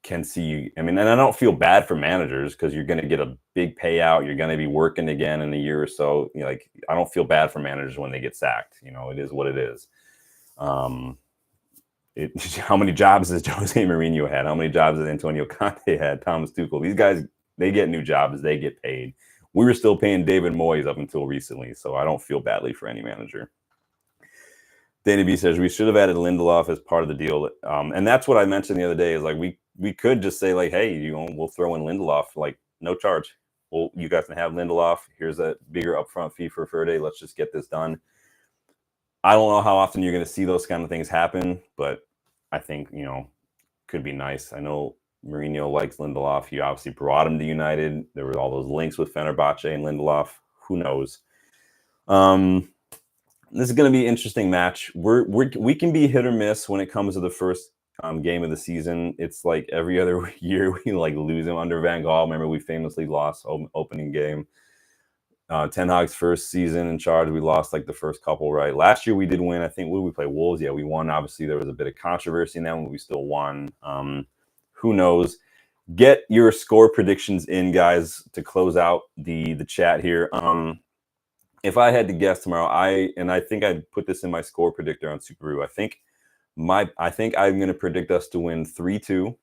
can see you. I mean, and I don't feel bad for managers, because you're going to get a big payout. You're going to be working again in a year or so. Like, I don't feel bad for managers when they get sacked. It is what it is. How many jobs has Jose Mourinho had? How many jobs has Antonio Conte had? Thomas Tuchel? These guys, they get new jobs. They get paid. We were still paying David Moyes up until recently, so I don't feel badly for any manager. Danny B says, we should have added Lindelof as part of the deal. And that's what I mentioned the other day, is like we could just say, like, hey, we'll throw in Lindelof, like, no charge. Well, you guys can have Lindelof. Here's a bigger upfront fee for Ferdy. Let's just get this done. I don't know how often you're going to see those kind of things happen, but I think, could be nice. I know Mourinho likes Lindelof. He obviously brought him to United. There were all those links with Fenerbahce and Lindelof. Who knows? This is going to be an interesting match. We can be hit or miss when it comes to the first game of the season. It's like every other year we like lose him under Van Gaal. Remember, we famously lost opening game. Ten Hag's first season in charge, we lost like the first couple, right? Last year we did win. I think, what did we play? Wolves? Yeah, we won. Obviously, there was a bit of controversy in that one, but we still won. Who knows? Get your score predictions in, guys, to close out the chat here. If I had to guess tomorrow, I think I'd put this in my score predictor on Superoo. I think I'm going to predict us to win 3-2.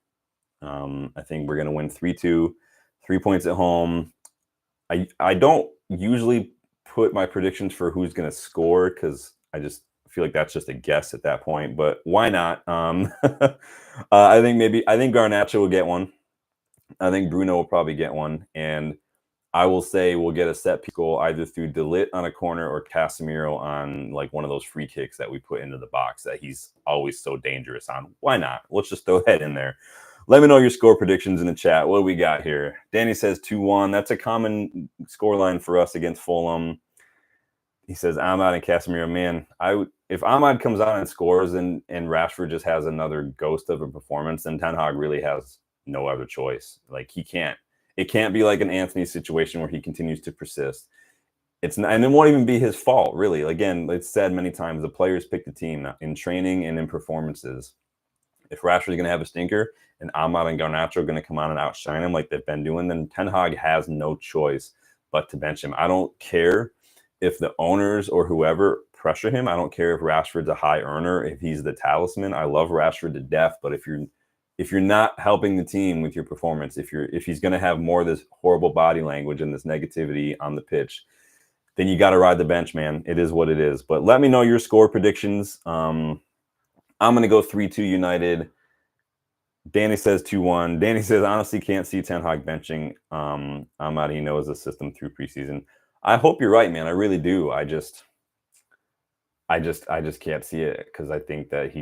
I think we're going to win 3-2, 3 points at home. I don't usually put my predictions for who's going to score, because I just feel like that's just a guess at that point, but why not? I think Garnacho will get one. I think Bruno will probably get one, and I will say we'll get a set piece goal either through Delit on a corner or Casemiro on like one of those free kicks that we put into the box that he's always so dangerous on. Why not? Let's just throw that in there. Let me know your score predictions in the chat. What do we got here? Danny says 2-1. That's a common scoreline for us against Fulham. He says Ahmad and Casemiro. Man, if Ahmad comes out and scores and Rashford just has another ghost of a performance, then Ten Hag really has no other choice. Like it can't be like an Anthony situation where he continues to persist. It's not, and it won't even be his fault, really. Again, it's said many times, the players pick the team in training and in performances. If Rashford's going to have a stinker and Ahmad and Garnacho are going to come on and outshine him like they've been doing, then Ten Hag has no choice but to bench him. I don't care if the owners or whoever pressure him. I don't care if Rashford's a high earner, if he's the talisman. I love Rashford to death, but if you're not helping the team with your performance, if he's going to have more of this horrible body language and this negativity on the pitch, then you got to ride the bench, man. It is what it is. But let me know your score predictions. I'm going to go 3-2 United. Danny says 2-1. Danny says, honestly, can't see Ten Hag benching Ahmad. He knows the system through preseason. I hope you're right, man. I really do. I just can't see it because I think that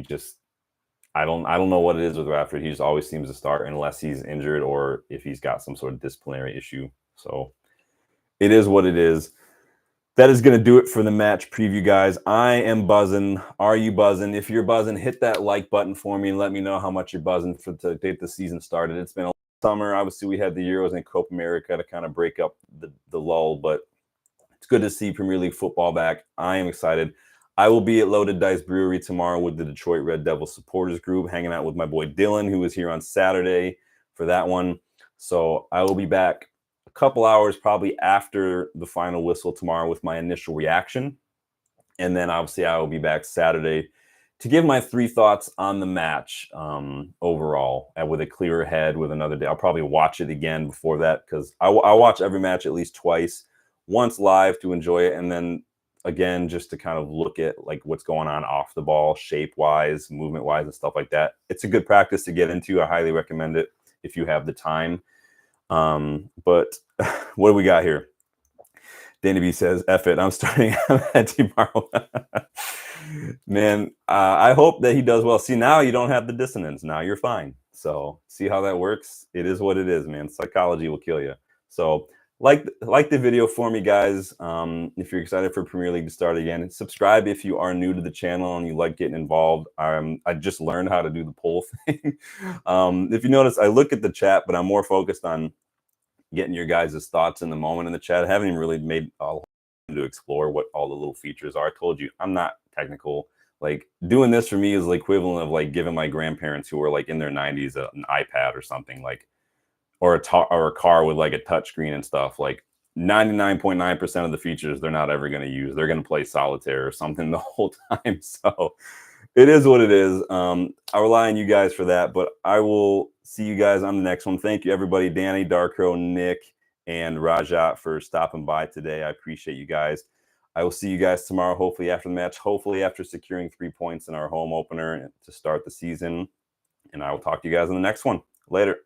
I don't know what it is with Rashford. He just always seems to start unless he's injured or if he's got some sort of disciplinary issue. So it is what it is. That is going to do it for the match preview, guys. I am buzzing. Are you buzzing? If you're buzzing, hit that like button for me and let me know how much you're buzzing to get the season started. It's been a summer. Obviously, we had the Euros and Copa America to kind of break up the lull, but it's good to see Premier League football back. I am excited. I will be at Loaded Dice Brewery tomorrow with the Detroit Red Devils supporters group, hanging out with my boy Dylan, who was here on Saturday for that one. So I will be back a couple hours probably after the final whistle tomorrow with my initial reaction. And then obviously I will be back Saturday to give my 3 thoughts on the match overall with a clearer head with another day. I'll probably watch it again before that because I watch every match at least twice, once live to enjoy it, and then again just to kind of look at like what's going on off the ball, shape-wise, movement-wise, and stuff like that. It's a good practice to get into. I highly recommend it if you have the time. But what do we got here? Danny B says, F it, I'm starting at tomorrow. Man, I hope that he does well. See, now you don't have the dissonance. Now you're fine. So see how that works? It is what it is, man. Psychology will kill you. So like the video for me, guys. If you're excited for Premier League to start again, and subscribe if you are new to the channel and you like getting involved. I just learned how to do the poll thing. If you notice, I look at the chat, but I'm more focused on getting your guys' thoughts in the moment in the chat. I haven't even really made a to explore what all the little features are. I told you I'm not technical. Like doing this for me is the equivalent of like giving my grandparents who are like in their 90s an iPad or something, like or a car with like a touchscreen and stuff. Like 99.9% of the features they're not ever going to use. They're going to play solitaire or something the whole time. So it is what it is. I rely on you guys for that, but I will see you guys on the next one. Thank you, everybody. Danny, Darkro, Nick, and Rajat for stopping by today. I appreciate you guys. I will see you guys tomorrow, hopefully after the match, hopefully after securing 3 points in our home opener to start the season. And I will talk to you guys in the next one. Later.